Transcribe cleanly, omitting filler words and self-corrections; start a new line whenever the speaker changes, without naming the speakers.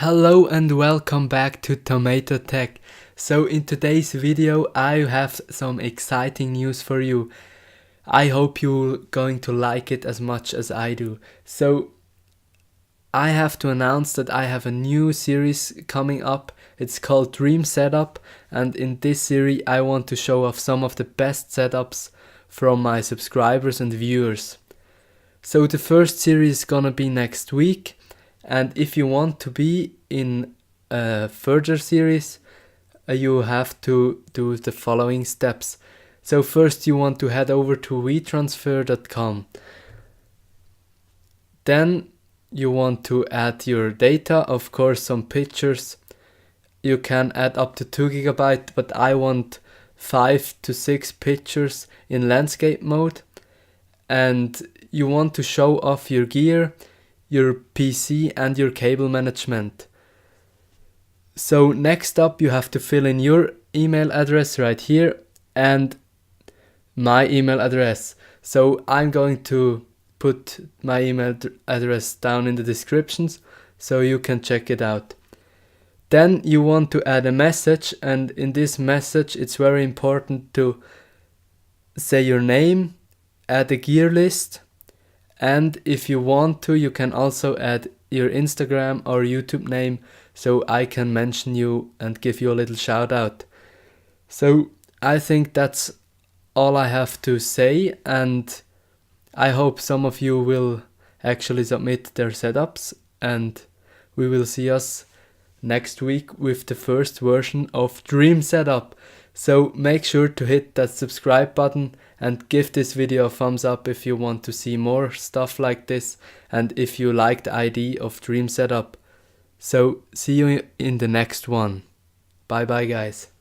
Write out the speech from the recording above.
Hello and welcome back to Tomato Tech. So in today's video I have some exciting news for you. I hope you're going to like it as much as I do. So I have to announce that I have a new series coming up. It's called Dreamsetup, and in this series I want to show off some of the best setups from my subscribers and viewers. So the first series is gonna be next week. And if you want to be in a further series, you have to do the following steps. So first you want to head over to WeTransfer.com. Then you want to add your data, of course some pictures. You can add up to 2 GB, but I want 5 to 6 pictures in landscape mode. And you want to show off your gear, your PC and your cable management. So next up you have to fill in your email address right here and my email address. So I'm going to put my email address down in the descriptions so you can check it out. Then you want to add a message, and in this message it's very important to say your name, add a gear list, and if you want to, you can also add your Instagram or YouTube name so I can mention you and give you a little shout out. So I think that's all I have to say, and I hope some of you will actually submit their setups, and we will see us next week with the first version of Dreamsetup. So make sure to hit that subscribe button and give this video a thumbs up if you want to see more stuff like this and if you like the idea of Dreamsetup. So see you in the next one. Bye bye guys.